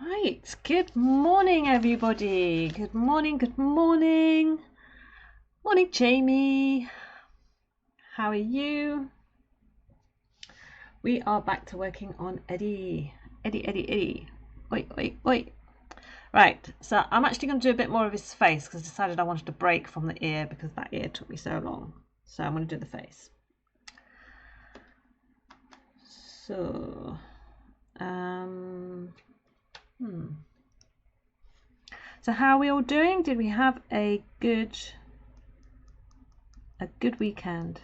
Right, good morning everybody. Good morning, good morning. Morning Jamie. How are you? We are back to working on Eddie. Eddie. Oi, oi, oi. Right, so I'm actually going to do a bit more of his face because I decided I wanted to break from the ear because that ear took me so long. So I'm going to do the face. So, So how are we all doing? Did we have a good weekend?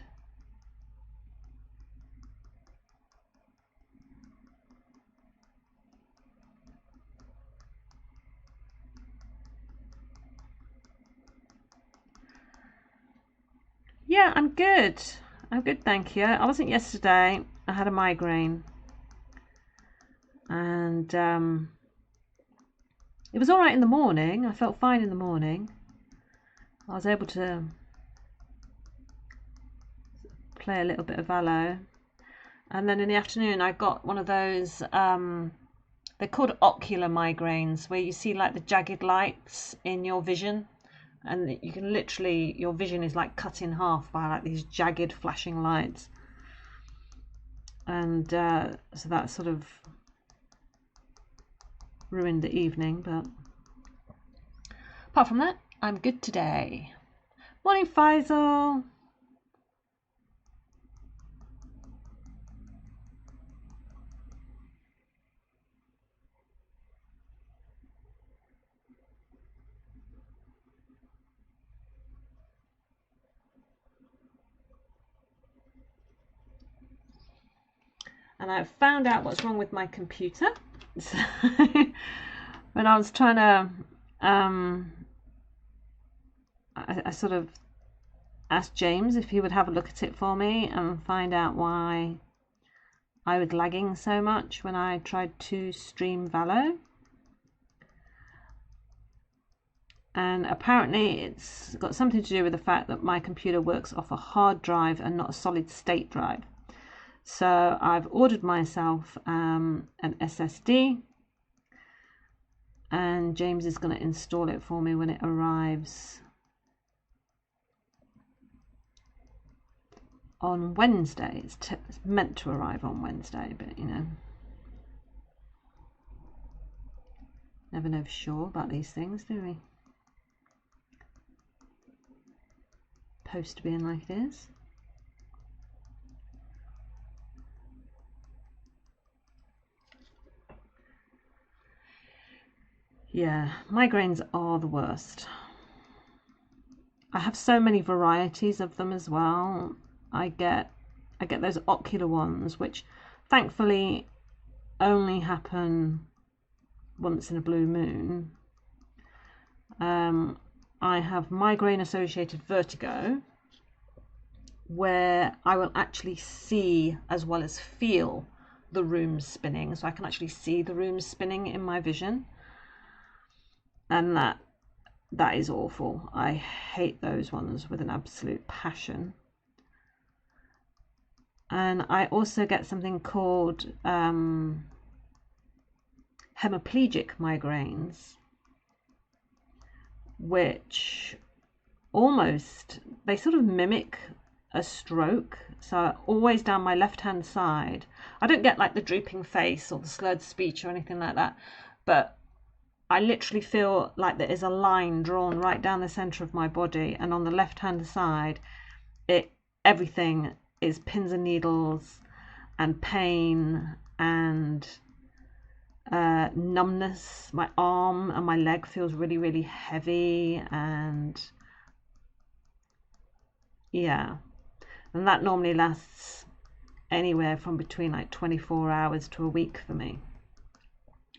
Yeah, I'm good. I'm good, thank you. I wasn't yesterday. I had a migraine, and it was all right in the morning. I felt fine in the morning. I was able to play a little bit of Valo, and then in the afternoon I got one of those. They're called ocular migraines, where you see like the jagged lights in your vision, and you can literally your vision is like cut in half by like these jagged flashing lights, and so that sort of ruined the evening, but apart from that, I'm good today. Morning, Faisal. And I found out what's wrong with my computer. So when I was trying to, I sort of asked James if he would have a look at it for me and find out why I was lagging so much when I tried to stream Valo. And apparently it's got something to do with the fact that my computer works off a hard drive and not a solid state drive. So I've ordered myself an SSD, and James is going to install it for me when it arrives on Wednesday. It's meant to arrive on Wednesday, but you know, never know for sure about these things, do we? Post being like it is. Yeah, migraines are the worst. I have so many varieties of them as well. I get those ocular ones, which thankfully only happen once in a blue moon. I have migraine associated vertigo, where I will actually see as well as feel the rooms spinning, so I can actually see the rooms spinning in my vision, and that is awful. I hate those ones with an absolute passion. And I also get something called hemiplegic migraines, which almost, they sort of mimic a stroke. So always down my left hand side, I don't get like the drooping face or the slurred speech or anything like that, but I literally feel like there is a line drawn right down the center of my body, and on the left hand side everything is pins and needles and pain and numbness. My arm and my leg feels really, really heavy, and yeah, and that normally lasts anywhere from between like 24 hours to a week for me.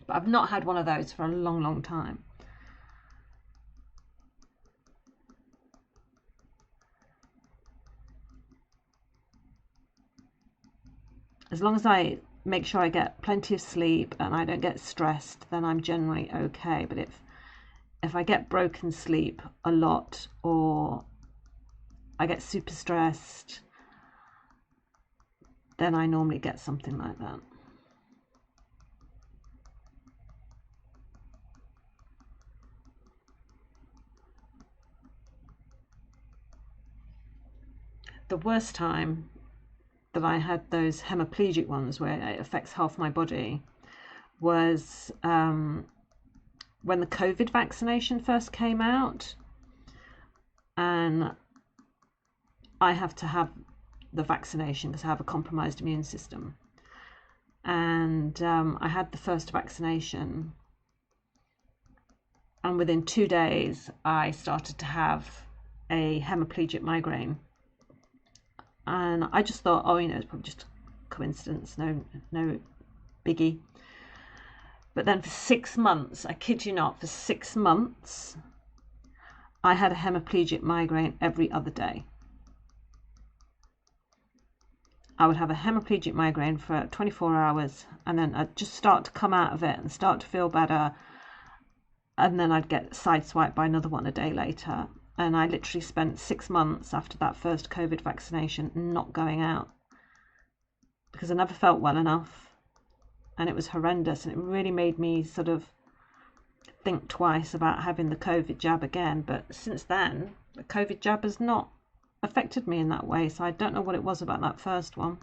But I've not had one of those for a long, long time. As long as I make sure I get plenty of sleep and I don't get stressed, then I'm generally okay. But if I get broken sleep a lot, or I get super stressed, then I normally get something like that. the worst time that I had those hemiplegic ones where it affects half my body was when the COVID vaccination first came out, and I have to have the vaccination because I have a compromised immune system. And I had the first vaccination, and within 2 days I started to have a hemiplegic migraine. And I just thought, oh, it's probably just a coincidence, no biggie. But then for 6 months, I kid you not, for 6 months, I had a hemiplegic migraine every other day. I would have a hemiplegic migraine for 24 hours, and then I'd just start to come out of it and start to feel better, and then I'd get sideswiped by another one a day later. And I literally spent 6 months after that first COVID vaccination not going out because I never felt well enough, and it was horrendous, and it really made me sort of think twice about having the COVID jab again. But since then, the COVID jab has not affected me in that way, so I don't know what it was about that first one.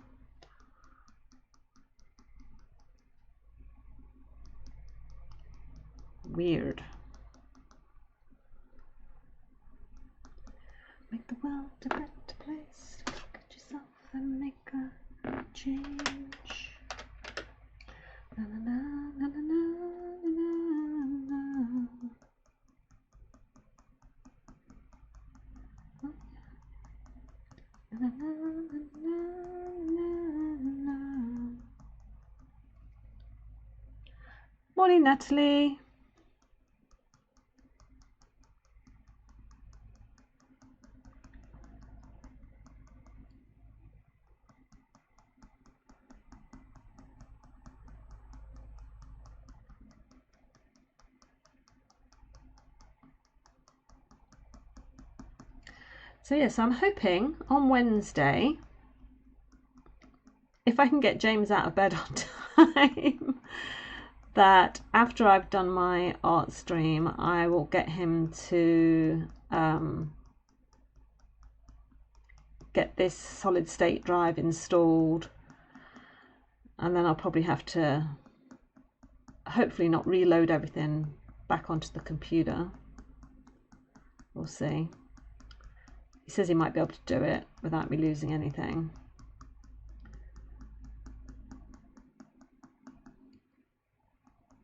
Weird. Make the world a better place. Look at yourself and make a change. Na, na, na, na, na, na, na, na, na, na. Morning, Natalie. So yes, I'm hoping on Wednesday, if I can get James out of bed on time, that after I've done my art stream, I will get him to get this solid state drive installed, and then I'll probably have to hopefully not reload everything back onto the computer. We'll see. He says he might be able to do it without me losing anything.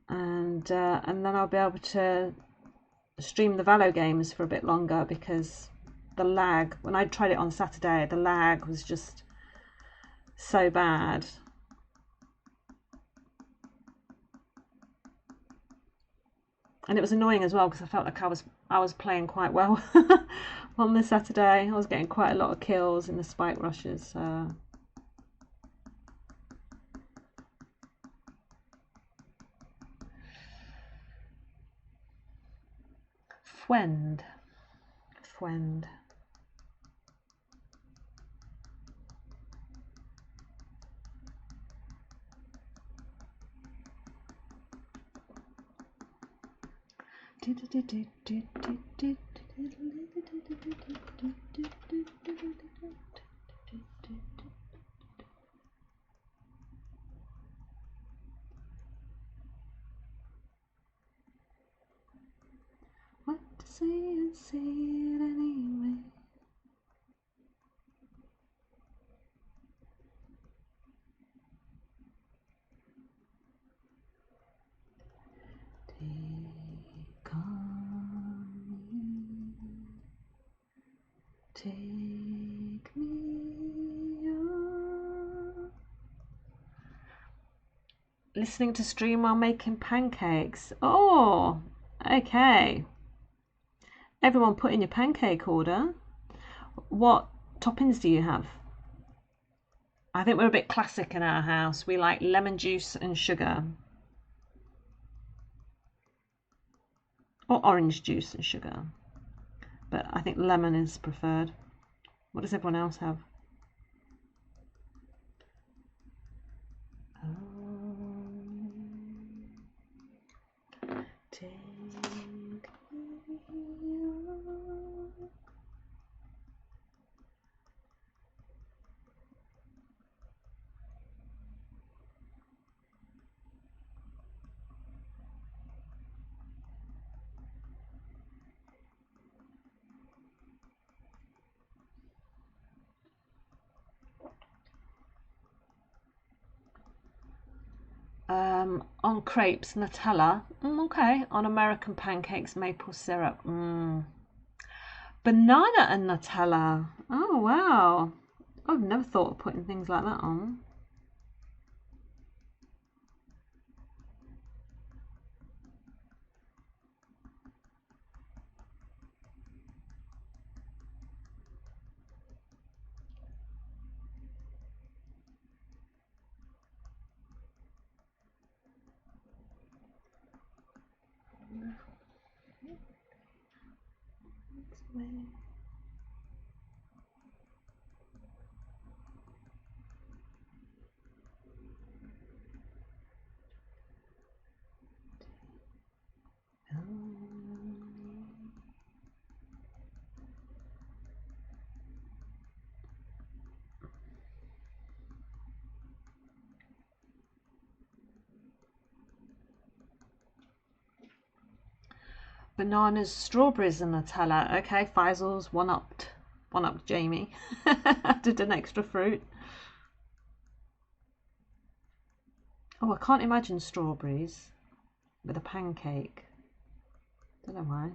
And then I'll be able to stream the Valo games for a bit longer, because the lag, when I tried it on Saturday, the lag was just so bad. And it was annoying as well because I felt like I was playing quite well on the Saturday. I was getting quite a lot of kills in the spike rushes. Fwend. What to say and say it anyway. Take on me, take me on. Listening to stream while making pancakes. Oh, okay. Everyone put in your pancake order. What toppings do you have? I think we're a bit classic in our house. We like lemon juice and sugar. Or orange juice and sugar. But I think lemon is preferred. What does everyone else have? Take me on. On crepes, Nutella. Okay. On American pancakes, maple syrup. Banana and Nutella. Oh, wow. I've never thought of putting things like that on. Bananas, strawberries and Nutella. Okay, Faisal's one-upped Jamie. Did an extra fruit. Oh, I can't imagine strawberries with a pancake. Don't know why.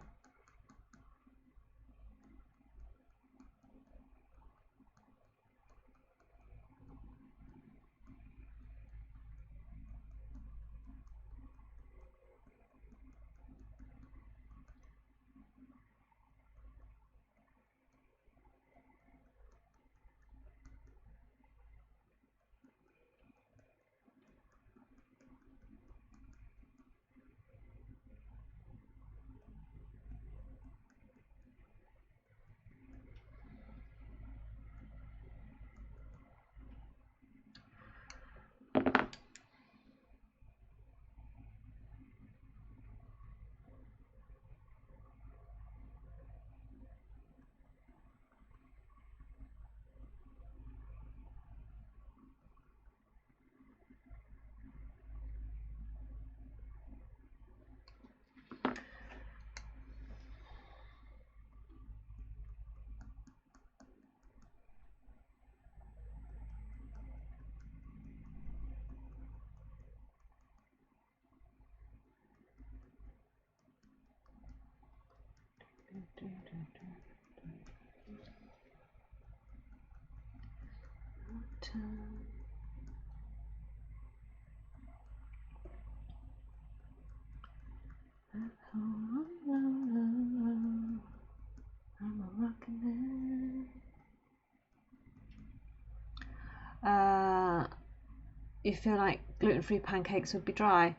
You feel like gluten-free pancakes would be dry?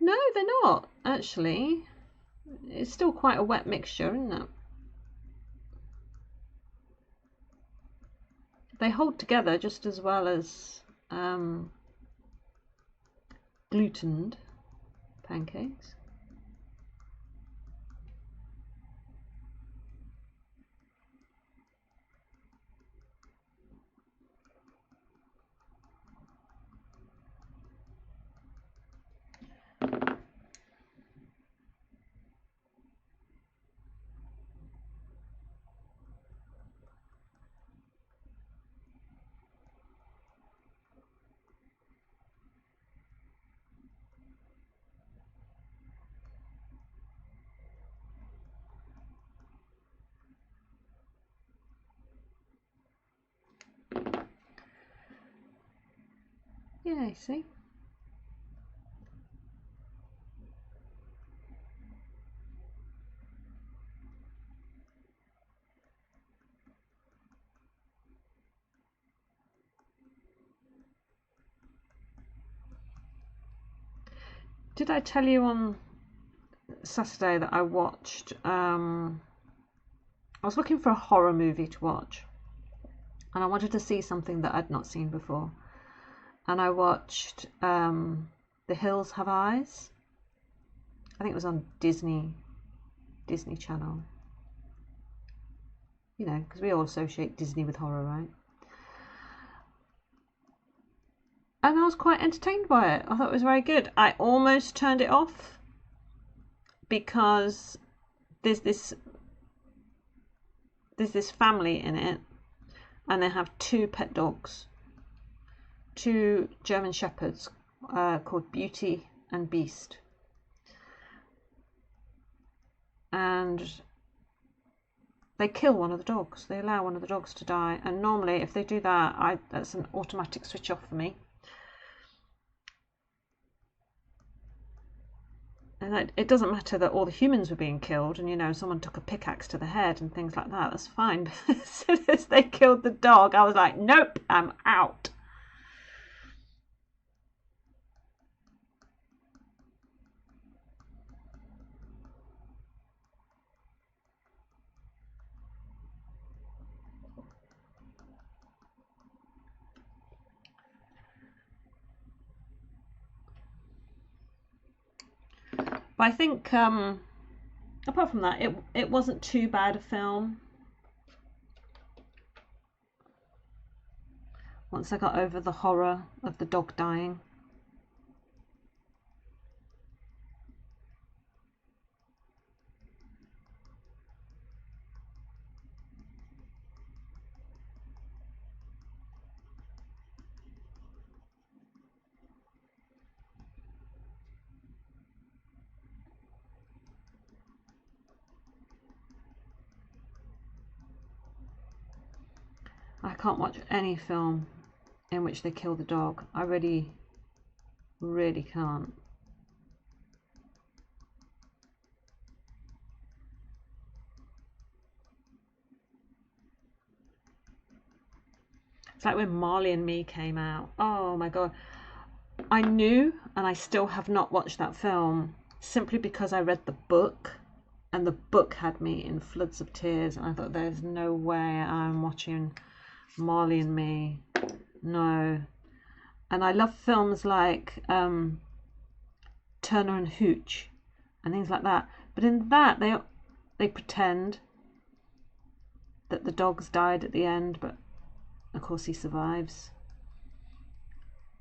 No, they're not, actually. It's still quite a wet mixture, isn't it? They hold together just as well as glutened pancakes. Yeah, I see. Did I tell you on Saturday that I watched I was looking for a horror movie to watch and I wanted to see something that I'd not seen before, and I watched The Hills Have Eyes. I think it was on Disney Channel, you know, because we all associate Disney with horror, right? And I was quite entertained by it. I thought it was very good. I almost turned it off because there's this family in it, and they have two pet dogs, two German shepherds called Beauty and Beast. And they kill one of the dogs. They allow one of the dogs to die. And normally, if they do that, that's an automatic switch off for me. And it doesn't matter that all the humans were being killed and, you know, someone took a pickaxe to the head and things like that. That's fine. But as soon as they killed the dog, I was like, nope, I'm out. But I think, apart from that, it wasn't too bad a film. Once I got over the horror of the dog dying. I can't watch any film in which they kill the dog. I really, really can't. It's like when Marley and Me came out. Oh my God. I knew, and I still have not watched that film, simply because I read the book, and the book had me in floods of tears, and I thought, there's no way I'm watching Marley and Me. No. And I love films like Turner and Hooch and things like that. But in that, they pretend that the dog's died at the end, but of course he survives.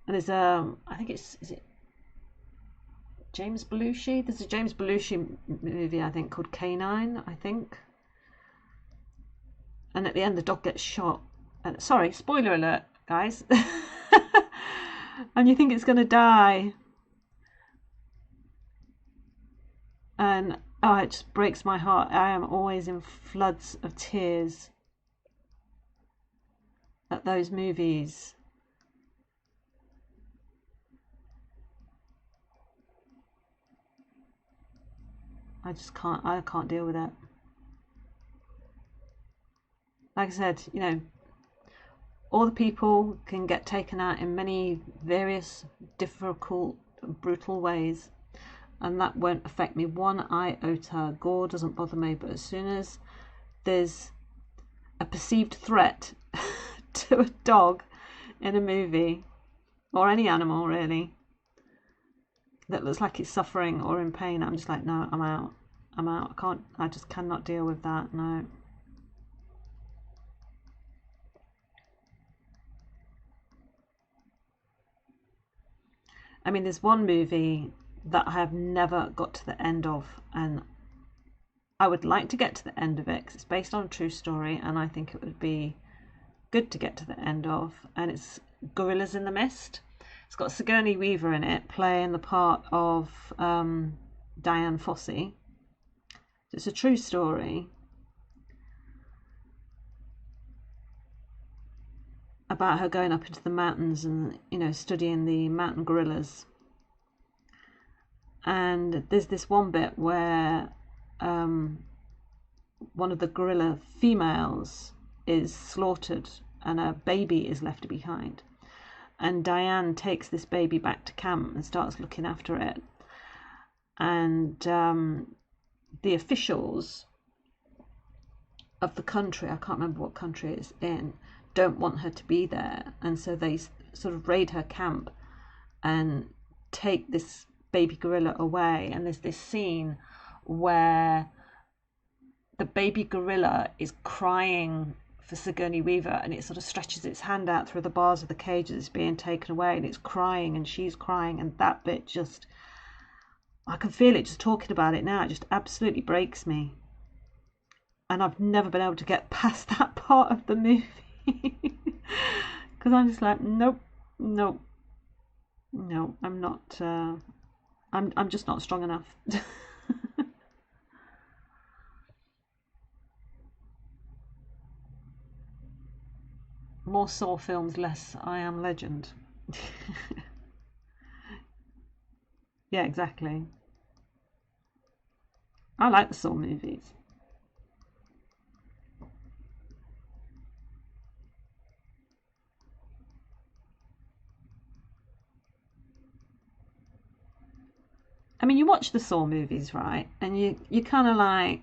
And there's I think is it James Belushi? There's a James Belushi movie, I think, called Canine, I think. And at the end, the dog gets shot. And, sorry, spoiler alert, guys. And you think it's going to die. And, oh, it just breaks my heart. I am always in floods of tears at those movies. I can't deal with it. Like I said, you know, all the people can get taken out in many various difficult, brutal ways, and that won't affect me one iota. Gore doesn't bother me, but as soon as there's a perceived threat to a dog in a movie, or any animal really, that looks like it's suffering or in pain, I'm just like, no, I'm out. I just cannot deal with that, no. I mean, there's one movie that I have never got to the end of, and I would like to get to the end of it because it's based on a true story, and I think it would be good to get to the end of, and it's Gorillas in the Mist. It's got Sigourney Weaver in it, playing the part of Diane Fossey. It's a true story about her going up into the mountains and, you know, studying the mountain gorillas. And there's this one bit where one of the gorilla females is slaughtered and a baby is left behind. And Diane takes this baby back to camp and starts looking after it. And the officials of the country, I can't remember what country it's in, don't want her to be there. And so they sort of raid her camp and take this baby gorilla away. And there's this scene where the baby gorilla is crying for Sigourney Weaver, and it sort of stretches its hand out through the bars of the cage as it's being taken away, and it's crying and she's crying, and that bit just, I can feel it just talking about it now. It just absolutely breaks me. And I've never been able to get past that part of the movie because I'm just like, nope, nope, No, I'm not. I'm just not strong enough. More Saw films, less I Am Legend. Yeah, exactly. I like the Saw movies. I mean, you watch the Saw movies, right? And you kind of like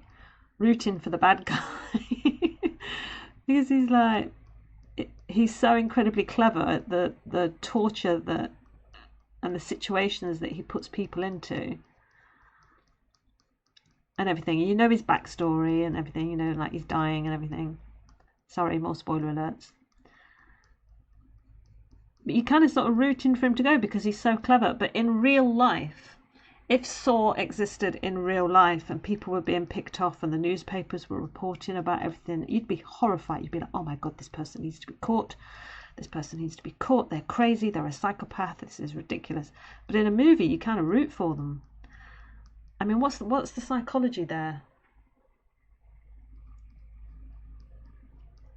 rooting for the bad guy because he's so incredibly clever at the torture that and the situations that he puts people into and everything. You know his backstory and everything. You know, like he's dying and everything. Sorry, more spoiler alerts. But you kind of sort of rooting for him to go because he's so clever. But in real life, if Saw existed in real life and people were being picked off and the newspapers were reporting about everything, you'd be horrified. You'd be like, oh my God, this person needs to be caught. This person needs to be caught. They're crazy. They're a psychopath. This is ridiculous. But in a movie, you kind of root for them. I mean, what's the psychology there?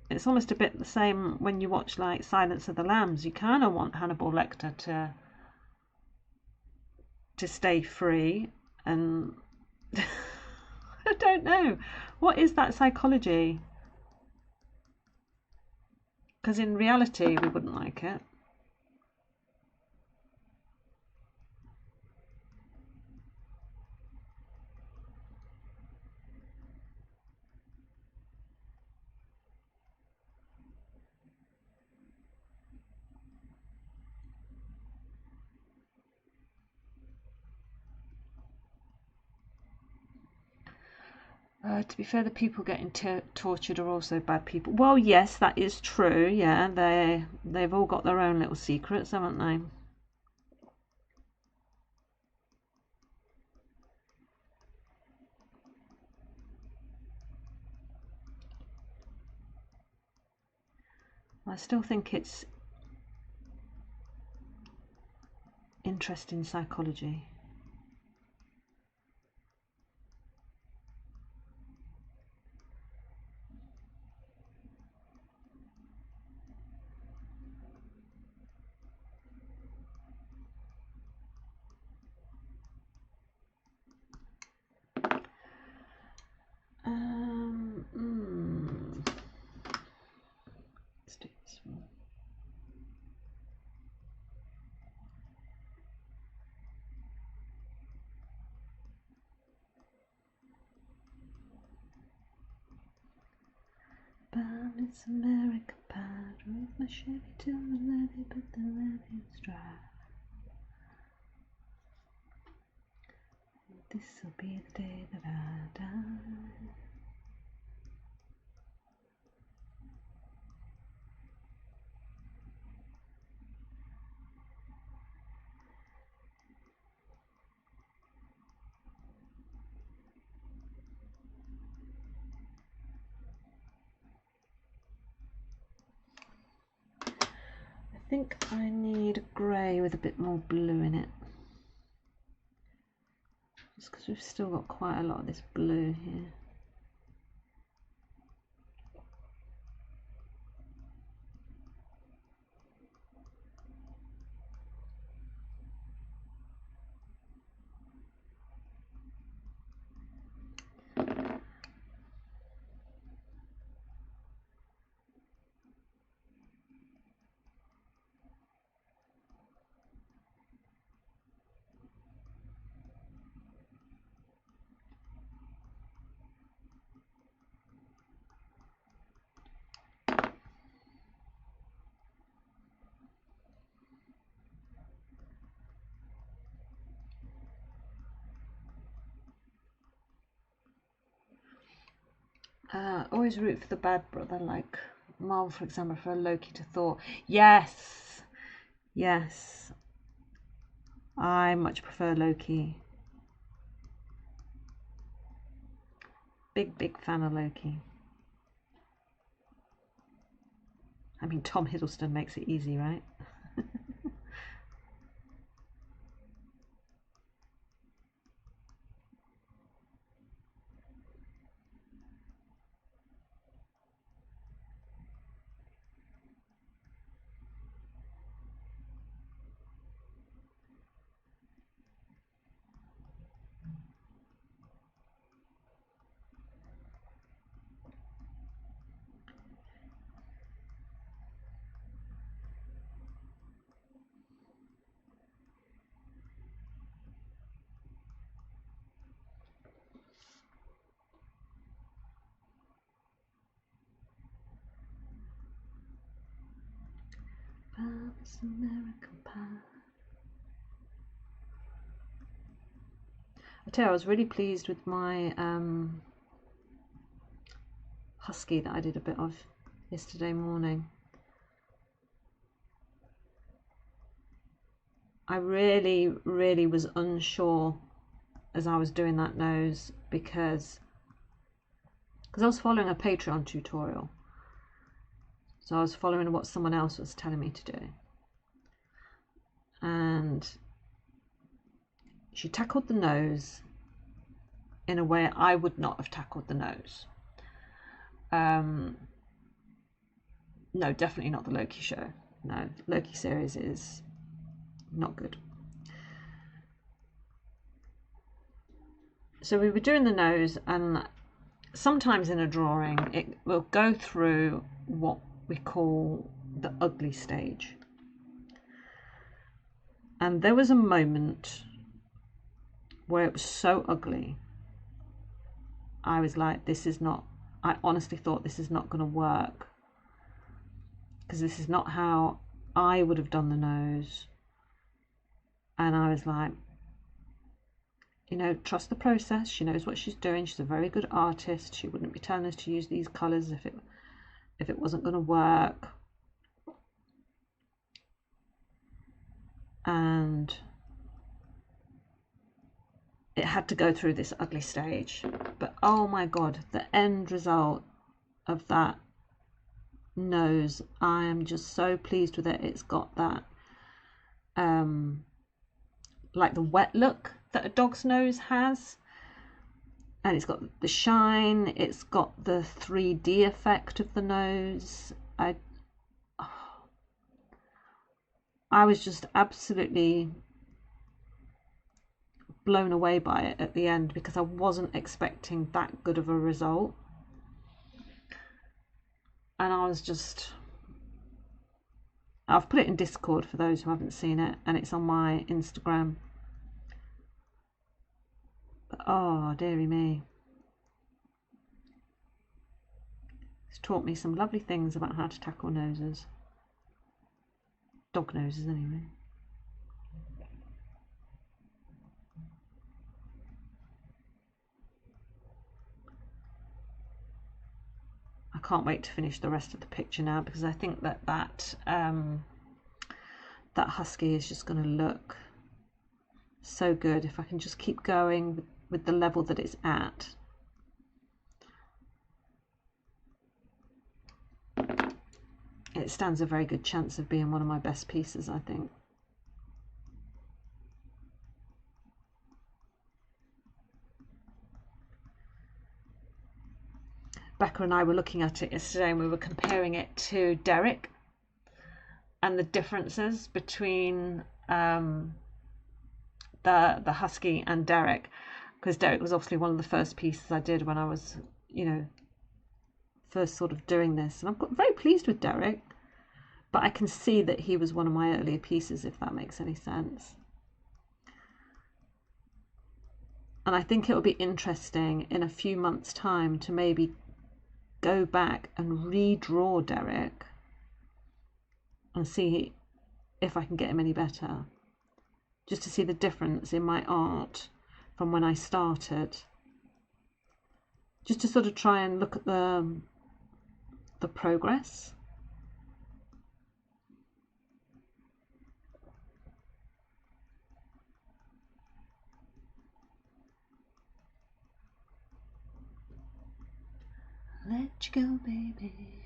It's almost a bit the same when you watch like Silence of the Lambs. You kind of want Hannibal Lecter to stay free, and I don't know what is that psychology. Because in reality, we wouldn't like it. To be fair, the people getting tortured are also bad people. Well, yes, that is true. Yeah, they've all got their own little secrets, haven't they? I still think it's interesting psychology. Um, mm, let's do this one. Bound it's America pie. Drove my Chevy to the levee, but the levee was dry. This'll be the day that I die. I think I need a grey with a bit more blue in it. Just because we've still got quite a lot of this blue here. Always root for the bad brother, like Marvel, for example, for Loki to Thor. Yes, yes. I much prefer Loki. Big fan of Loki. I mean, Tom Hiddleston makes it easy, right? promise American pie. I tell you, I was really pleased with my husky that I did a bit of yesterday morning. I really was unsure as I was doing that nose because I was following a Patreon tutorial. So I was following what someone else was telling me to do. And she tackled the nose in a way I would not have tackled the nose. No, definitely not the Loki show. No, Loki series is not good. So we were doing the nose, and sometimes in a drawing it will go through what we call the ugly stage. And there was a moment where it was so ugly, I was like, this is not, I honestly thought this is not going to work, because this is not how I would have done the nose. And I was like, you know, trust the process. She knows what she's doing. She's a very good artist. She wouldn't be telling us to use these colours if it wasn't going to work. And it had to go through this ugly stage. But oh my God, the end result of that nose, I am just so pleased with it. It's got that like the wet look that a dog's nose has, and it's got the shine, it's got the 3D effect of the nose. I was just absolutely blown away by it at the end, because I wasn't expecting that good of a result. And I was just, I've put it in Discord for those who haven't seen it, and it's on my Instagram. But oh, dearie me. It's taught me some lovely things about how to tackle noses. Dog noses, anyway. I can't wait to finish the rest of the picture now, because I think that husky is just going to look so good if I can just keep going with the level that it's at. It stands a very good chance of being one of my best pieces, I think. Becca and I were looking at it yesterday, and we were comparing it to Derek and the differences between the husky and Derek, because Derek was obviously one of the first pieces I did when I was, you know, first sort of doing this, and I'm very pleased with Derek, but I can see that he was one of my earlier pieces, if that makes any sense. And I think it will be interesting in a few months' time to maybe go back and redraw Derek and see if I can get him any better, just to see the difference in my art from when I started, just to sort of try and look at the progress. Let you go, baby.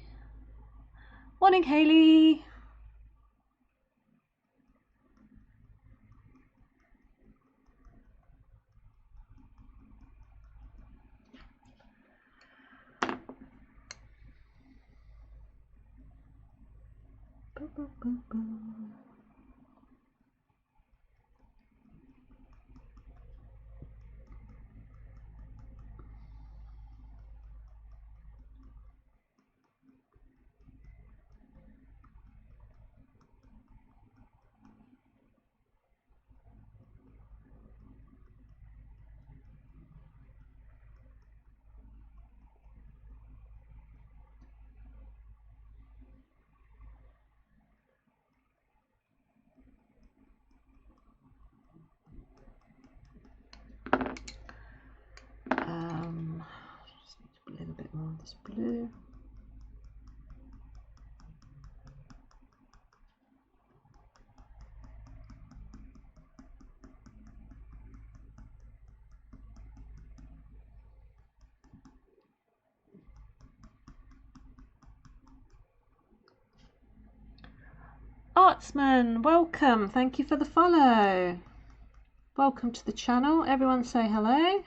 Morning, Hayley. Boo, boo, boo, boo. this blue. Artsman, welcome. Thank you for the follow. Welcome to the channel. Everyone say hello.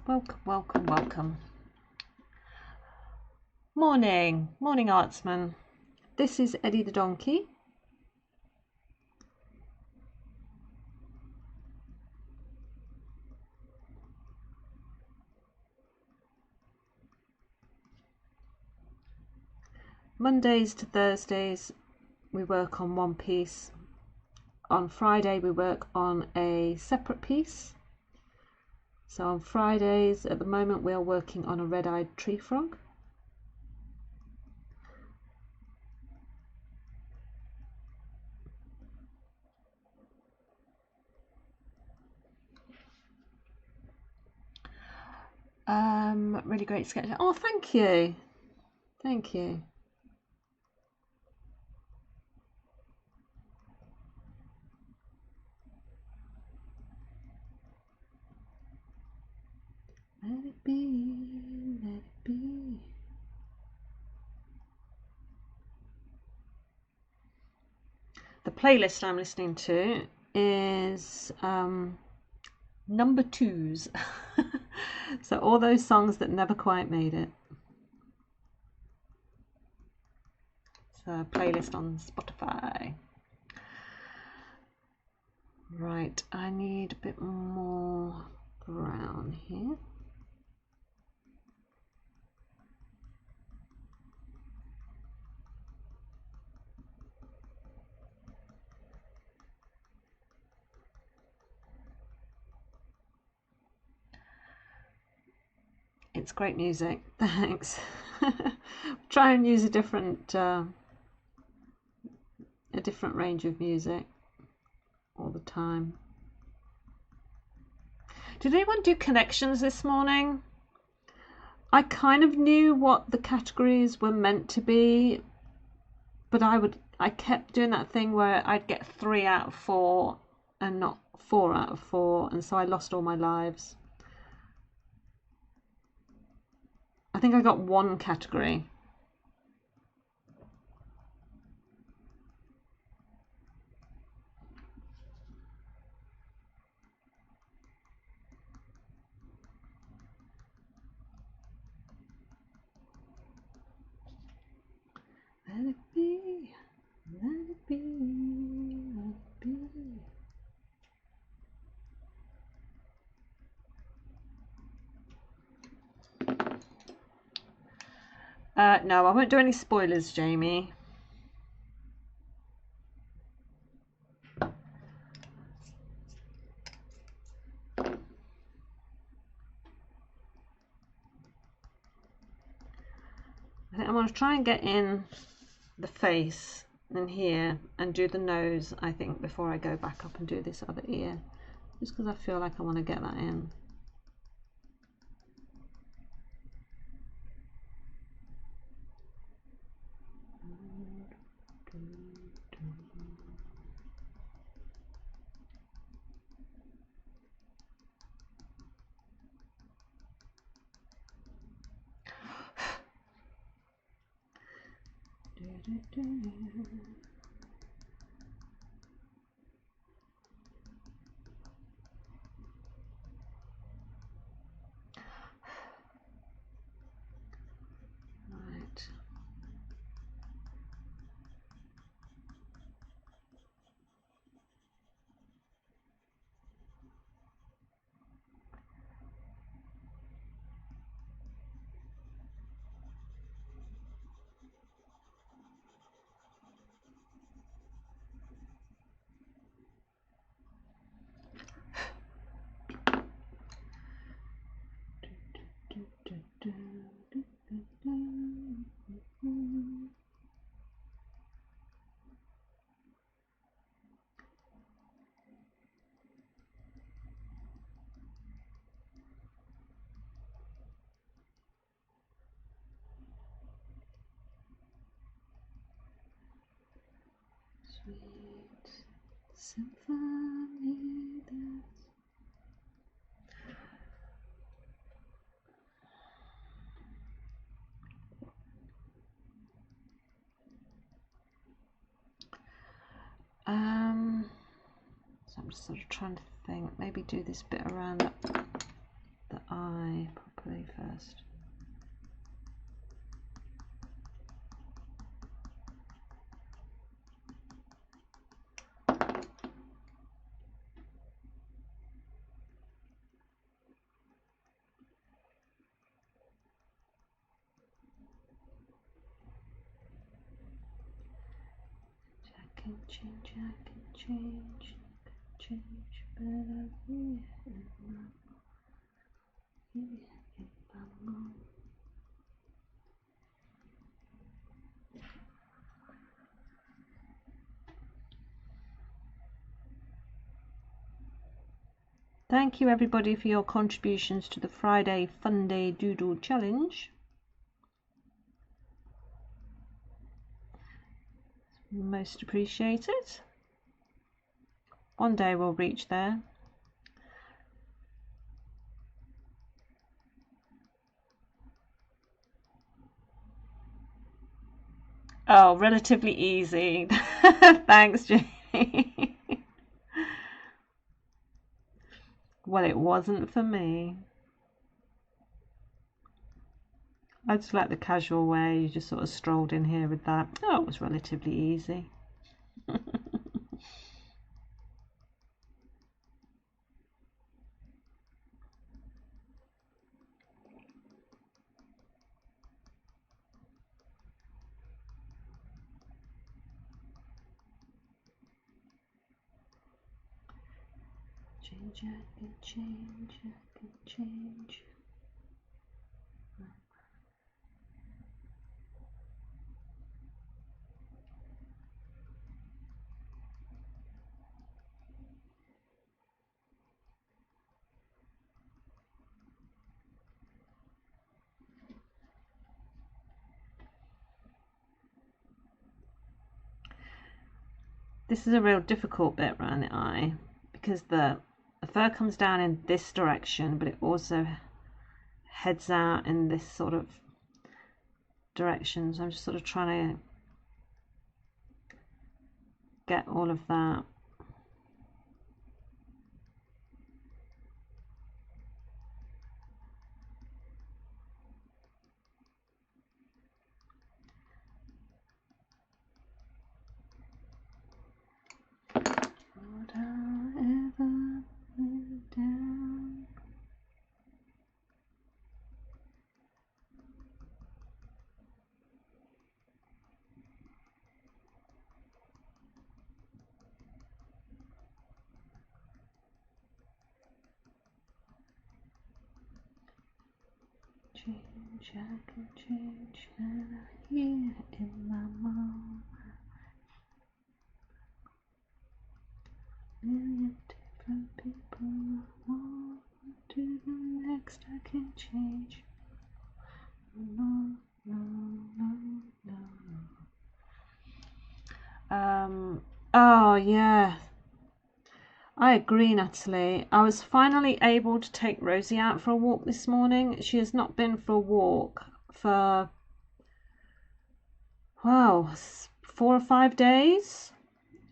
Welcome, welcome, welcome. Morning, morning Artsman. This is Eddie the Donkey. Mondays to Thursdays we work on one piece. On Friday we work on a separate piece. So on Fridays at the moment we are working on a red-eyed tree frog. Really great sketch. Oh, thank you. Thank you. Let it be, let it be. The playlist I'm listening to is number twos. So all those songs that never quite made it. So playlist on Spotify. Right, I need a bit more brown here. It's great music, thanks. Try and use a different range of music all the time. Did anyone do connections this morning? I kind of knew what the categories were meant to be, but I kept doing that thing where I'd get 3 out of 4 and not 4 out of 4, and so I lost all my lives. I think I got 1 category. Let it be, let it be, let it be. No, I won't do any spoilers, Jamie. I think I'm going to try and get in the face and here and do the nose, I think, before I go back up and do this other ear, just because I feel like I want to get that in. Right. Sweet symphony that so I'm just sort of trying to think, maybe do this bit around the eye properly first. I can change, but I'm here in my mind. Thank you everybody for your contributions to the Friday Fun Day Doodle Challenge. Most appreciated. One day we'll reach there. Oh, relatively easy. Thanks, Jamie. Well, it wasn't for me. I just like the casual way you just sort of strolled in here with that. Oh, it was relatively easy. Change, I can change. This is a real difficult bit around the eye because the fur comes down in this direction, but it also heads out in this sort of direction. So I'm just sort of trying to get all of that. Would I ever live down? Change, I can change, and I hear in my mind. Million different people, one to the next, I can change. No, no, no, no. Oh yeah, I agree, Natalie. I was finally able to take Rosie out for a walk this morning. She has not been for a walk for, wow, 4 or 5 days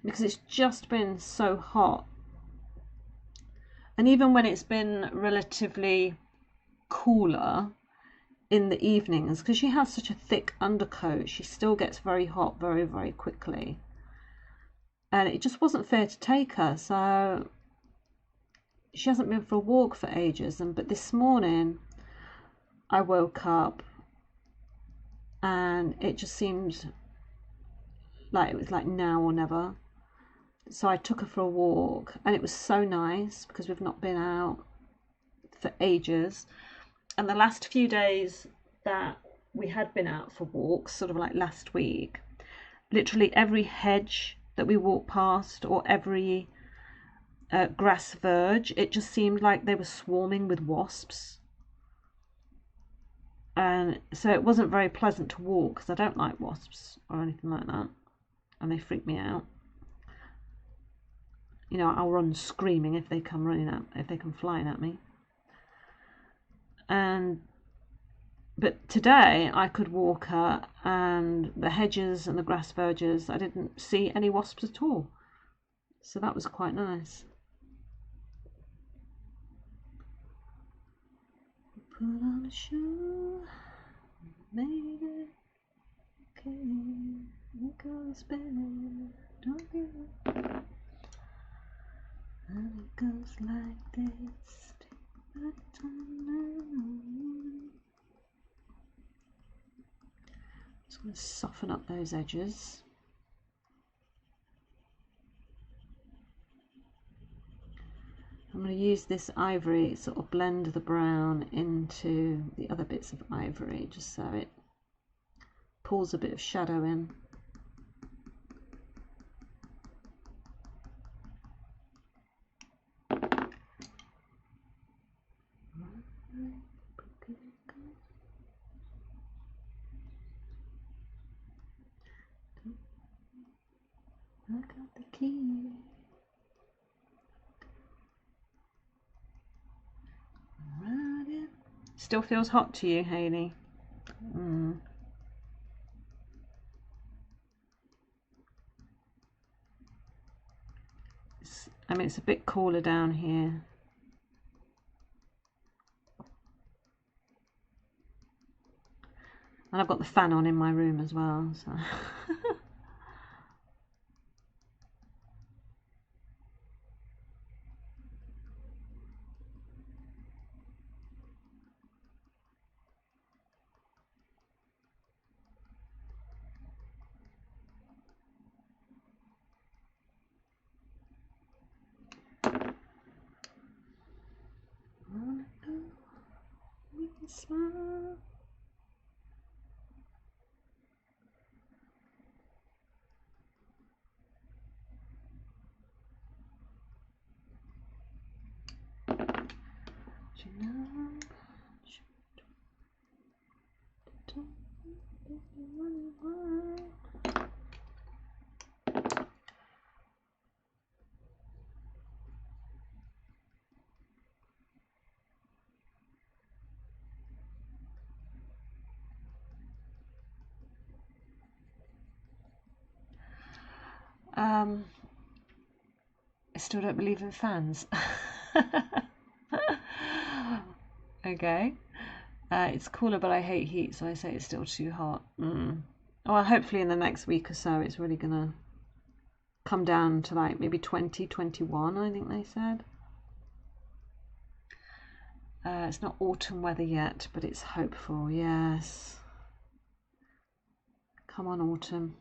because it's just been so hot. And even when it's been relatively cooler in the evenings, because she has such a thick undercoat, she still gets very hot very, very quickly. And it just wasn't fair to take her, so she hasn't been for a walk for ages. But this morning I woke up and it just seemed like it was like now or never. So I took her for a walk and it was so nice because we've not been out for ages. And the last few days that we had been out for walks, sort of like last week, literally every hedge that we walked past or every grass verge, it just seemed like they were swarming with wasps. And so it wasn't very pleasant to walk because I don't like wasps or anything like that, and they freak me out. you know, I'll run screaming if they come flying at me. But today I could walk her, and the hedges and the grass verges, I didn't see any wasps at all. So that was quite nice. Put on a show, made it, okay, it goes better, don't give up. And it goes like this, take my time now. Just going to soften up those edges. I'm going to use this ivory, sort of blend the brown into the other bits of ivory, just so it pulls a bit of shadow in. I got the key. Still feels hot to you, Hayley? I mean, it's a bit cooler down here. And I've got the fan on in my room as well, so. We can smile. I still don't believe in fans. Okay. It's cooler, but I hate heat, so I say it's still too hot. Well, hopefully in the next week or so it's really gonna come down to like maybe 20, 21, I think they said. It's not autumn weather yet, but it's hopeful, yes. Come on, autumn.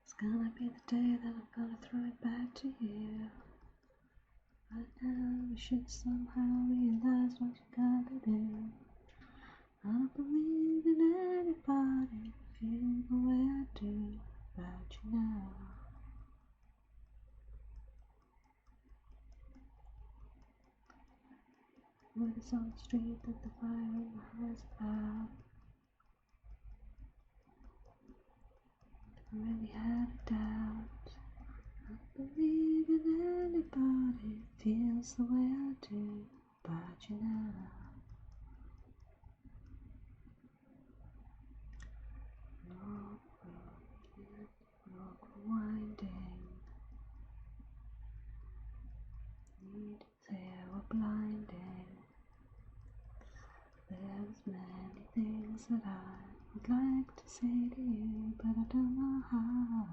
It's gonna be the day that I'm gonna throw it back to you. Right now, you should somehow realize what you gotta do. I don't believe in anybody, feel the way I do about you now. Word is on the street that the fire in my eyes out. I really had a doubt. I don't believe in anybody, feels the way I do about you now. Rock winding. Needles here were blinding. There's many things that I would like to say to you, but I don't know how.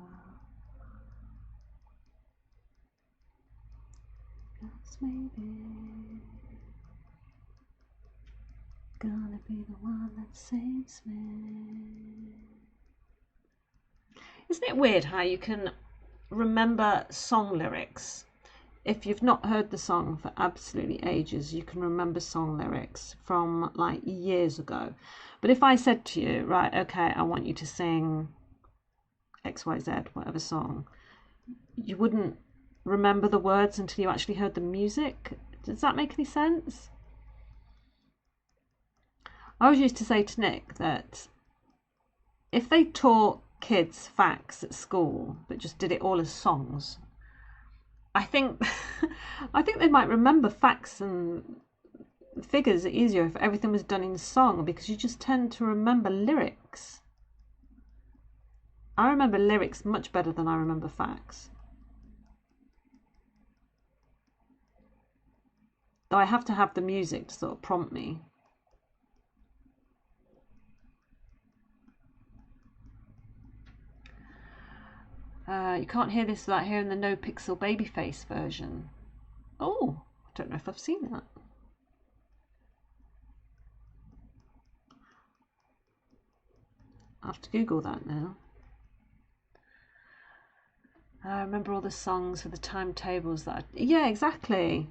'Cause maybe gonna be the one that saves me. Isn't it weird how you can remember song lyrics if you've not heard the song for absolutely ages, you can remember song lyrics from like years ago. But if I said to you, right, okay, I want you to sing XYZ, whatever song, you wouldn't remember the words until you actually heard the music. Does that make any sense? I always used to say to Nick that if they taught kids facts at school but just did it all as songs, I think I think they might remember facts and figures easier if everything was done in song, because you just tend to remember lyrics. I remember lyrics much better than I remember facts. Though I have to have the music to sort of prompt me. You can't hear this without hearing the No Pixel Babyface version. Oh, I don't know if I've seen that. I have to Google that now. I remember all the songs for the timetables that yeah, exactly.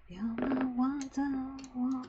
You're my wonderwall.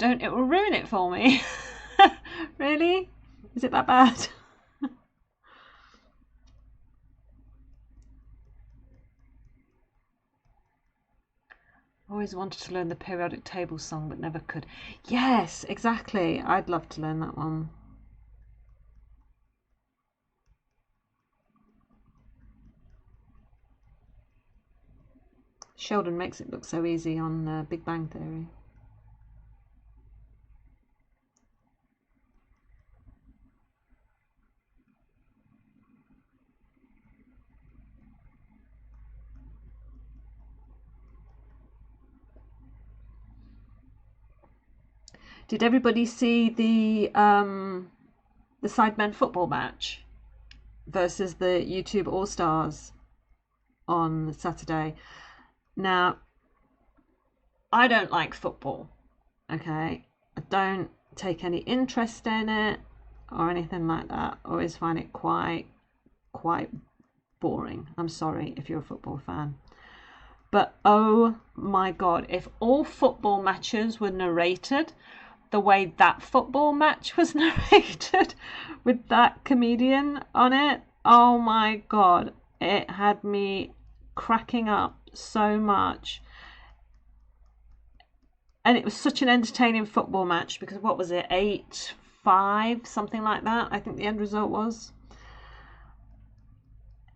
It will ruin it for me. Really? Is it that bad? Always wanted to learn the periodic table song but never could. Yes, exactly. I'd love to learn that one. Sheldon makes it look so easy on Big Bang Theory. Did everybody see the Sidemen football match versus the YouTube All Stars on Saturday? Now, I don't like football, okay? I don't take any interest in it or anything like that. I always find it quite boring. I'm sorry if you're a football fan. But oh my God, if all football matches were narrated the way that football match was narrated with that comedian on it, oh my God, it had me cracking up so much. And it was such an entertaining football match because what was it, 8-5, something like that, I think the end result was.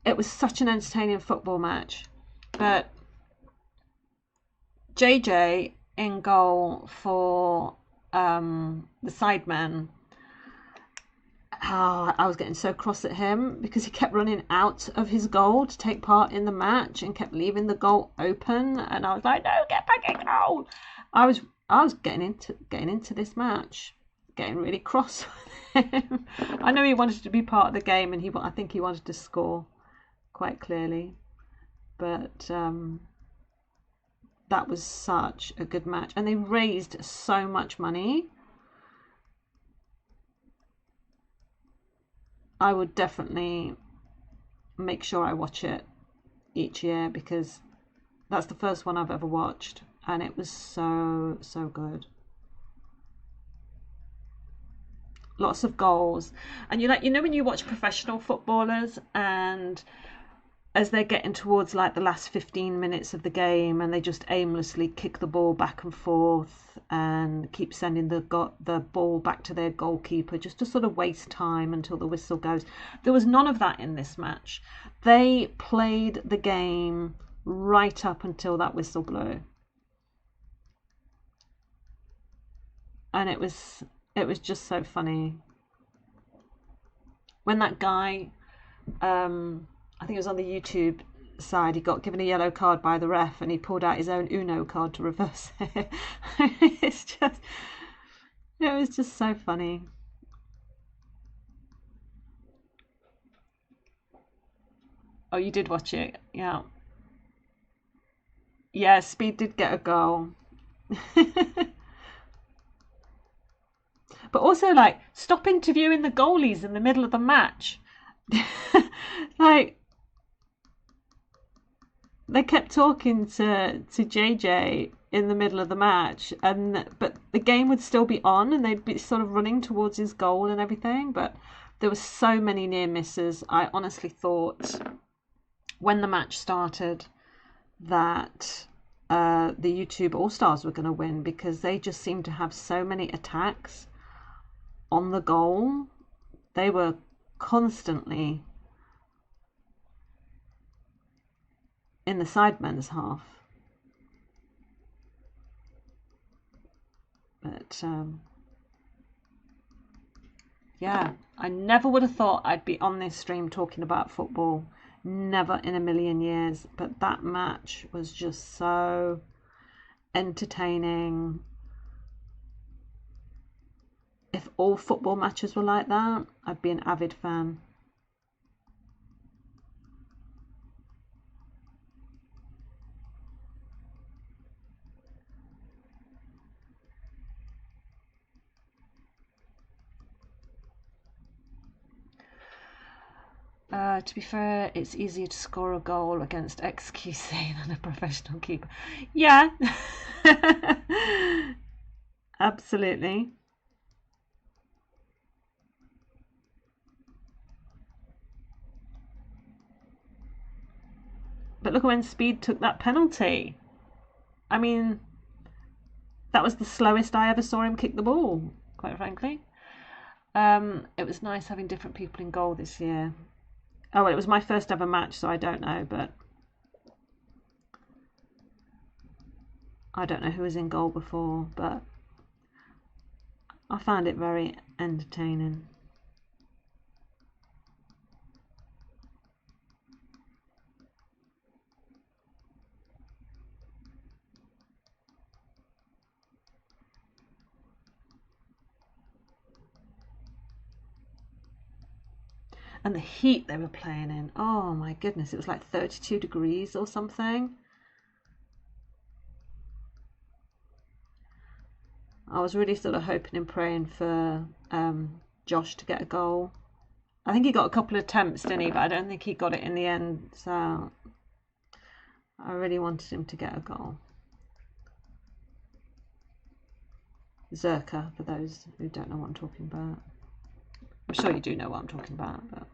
It was such an entertaining football match. But JJ in goal for the Sidemen. I was getting so cross at him because he kept running out of his goal to take part in the match and kept leaving the goal open, and I was like, no, get back in goal. I was getting into this match, getting really cross with him. I know he wanted to be part of the game, and I think he wanted to score quite clearly, but that was such a good match, and they raised so much money. I would definitely make sure I watch it each year because that's the first one I've ever watched, and it was so good. Lots of goals, and you know when you watch professional footballers and as they're getting towards like the last 15 minutes of the game, and they just aimlessly kick the ball back and forth and keep sending the ball back to their goalkeeper just to sort of waste time until the whistle goes. There was none of that in this match. They played the game right up until that whistle blew. And it was just so funny. When that guy, I think it was on the YouTube side, he got given a yellow card by the ref and he pulled out his own Uno card to reverse it. It was just so funny. Oh, you did watch it? Yeah. Yeah, Speed did get a goal. But also, like, stop interviewing the goalies in the middle of the match. Like, they kept talking to JJ in the middle of the match, but the game would still be on, and they'd be sort of running towards his goal and everything. But there were so many near misses. I honestly thought when the match started that the YouTube All Stars were going to win, because they just seemed to have so many attacks on the goal. They were constantly in the sidemen's half. But yeah, I never would have thought I'd be on this stream talking about football. Never in a million years. But that match was just so entertaining. If all football matches were like that, I'd be an avid fan. To be fair, it's easier to score a goal against XQC than a professional keeper. Yeah, absolutely. But look when Speed took that penalty. I mean, that was the slowest I ever saw him kick the ball, quite frankly. It was nice having different people in goal this year. Oh, well, it was my first ever match, so I don't know, but I don't know who was in goal before, but I found it very entertaining. And the heat they were playing in, oh my goodness, it was like 32 degrees or something. I was really sort of hoping and praying for Josh to get a goal. I think he got a couple of attempts, didn't he? But I don't think he got it in the end. So I really wanted him to get a goal. Zerka, for those who don't know what I'm talking about. I'm sure you do know what I'm talking about, but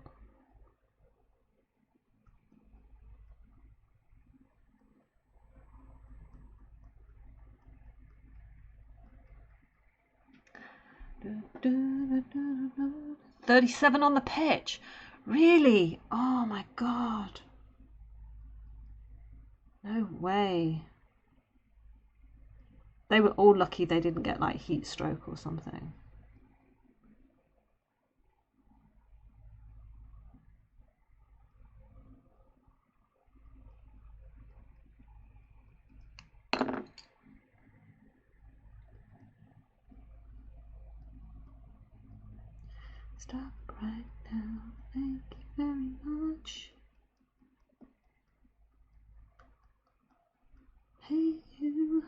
$37 on the pitch. Really? Oh my god. No way. They were all lucky they didn't get like heat stroke or something. Stop right now. Thank you very much. Hey you.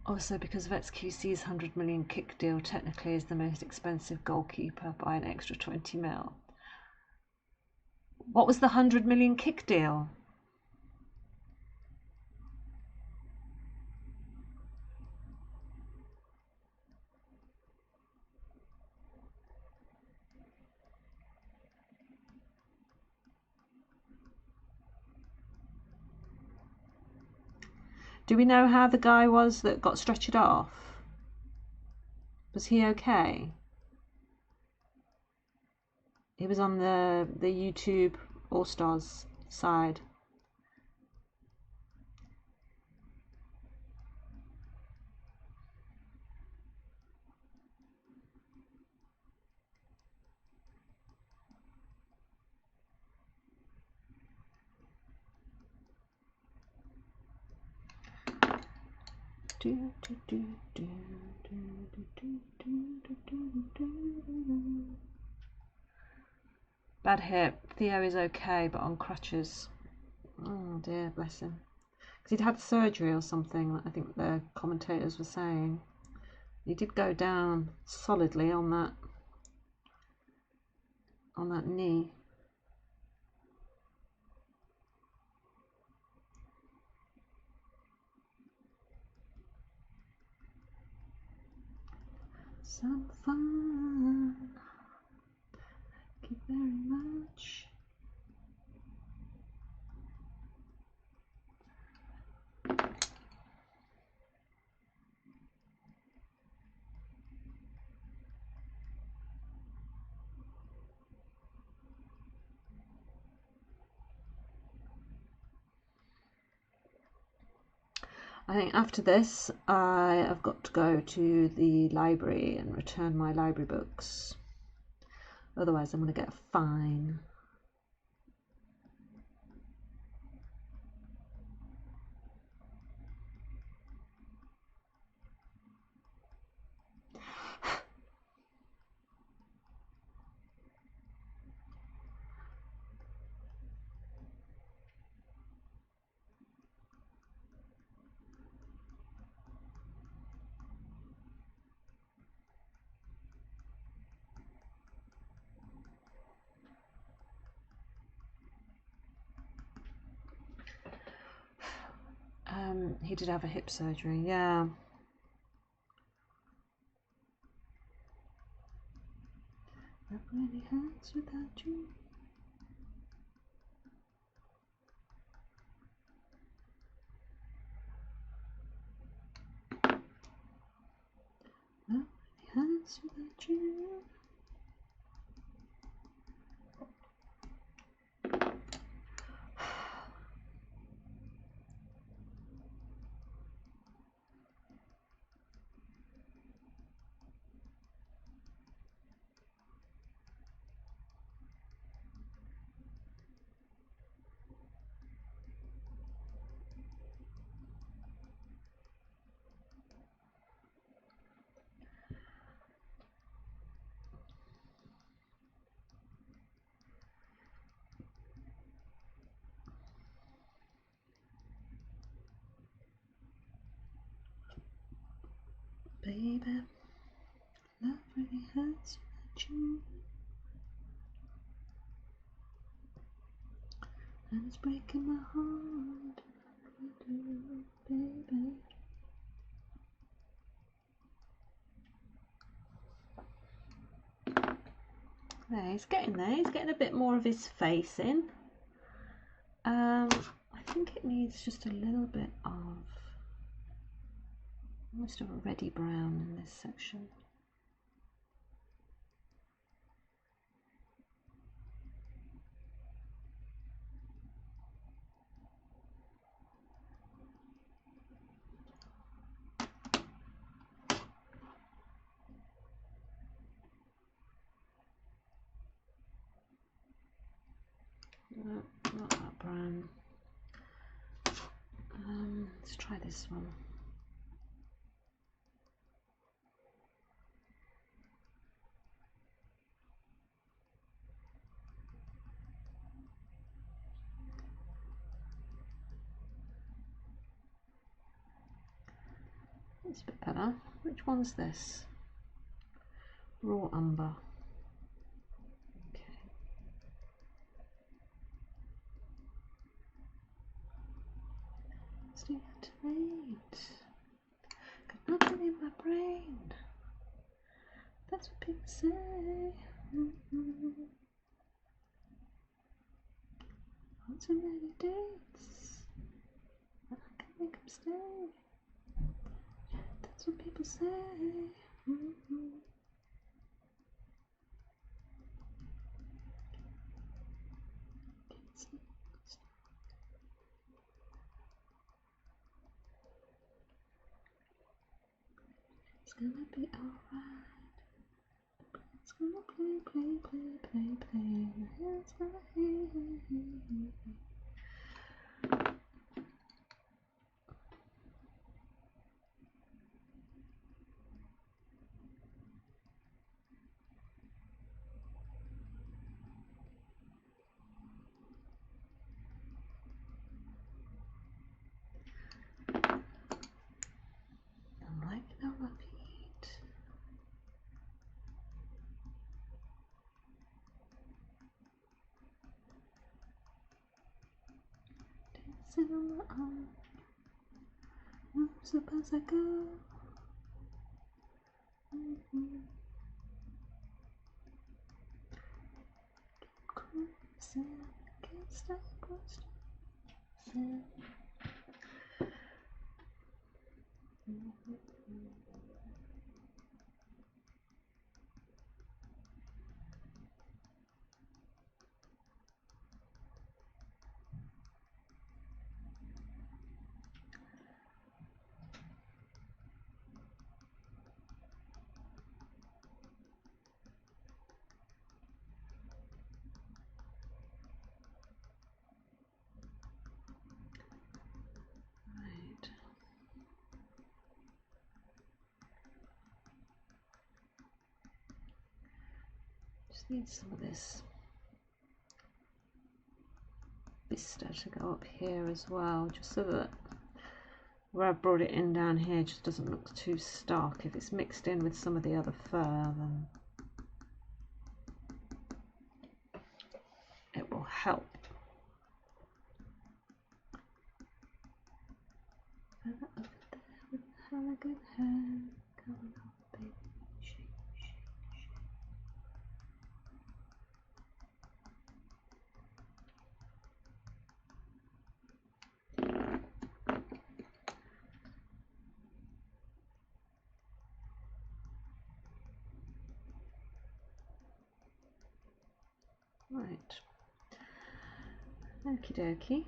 Also, because of XQC's 100 million kick deal, technically is the most expensive goalkeeper by an extra 20 mil. What was the 100 million kick deal? Do we know how the guy was that got stretchered off? Was he okay? He was on the YouTube All Stars side. Bad hip. Theo is okay, but on crutches. Oh dear, bless him. Because he'd had surgery or something, I think the commentators were saying. He did go down solidly on that knee. Some fun. Thank you very much. I think after this I have got to go to the library and return my library books. Otherwise I'm going to get a fine. He did have a hip surgery, yeah. That really hurts without you. That really hurts without you. Baby, love really hurts without you. And it's breaking my heart, baby. There, he's getting there. He's getting a bit more of his face in. I think it needs just a little bit of almost a reddy brown in this section. No, not that brown. Let's try this one. It's a bit better. Which one's this? Raw umber. Okay. Stay activate. Got nothing in my brain. That's what people say. On so many dates. I can make him stay. That's what people say. It's gonna be alright. It's gonna play. It's gonna no repeat. Dancing on my own. Moves up as I go. Cruising, can't stop cruising. Right. Just need some of this vista to go up here as well, just so that where I've brought it in down here just doesn't look too stark. If it's mixed in with some of the other fur, then it will help. Elegant hair, come on, baby, shake, shake, right. Okie dokie.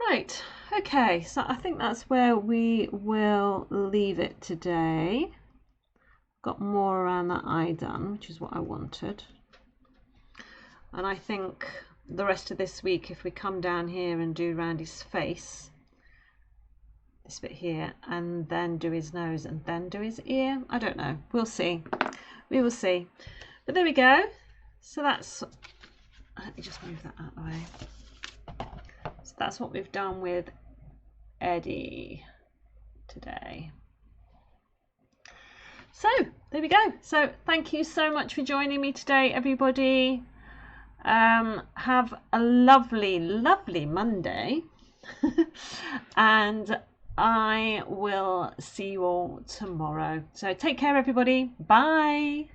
Right, okay, so I think that's where we will leave it today. Got more around that eye done, which is what I wanted. And I think the rest of this week, if we come down here and do round his face, this bit here, and then do his nose and then do his ear, I don't know, we'll see. We will see. But there we go. So that's, let me just move that out of the way. So that's what we've done with Eddie today. So there we go. So thank you so much for joining me today, everybody. Have a lovely Monday. And I will see you all tomorrow. So take care, everybody. Bye.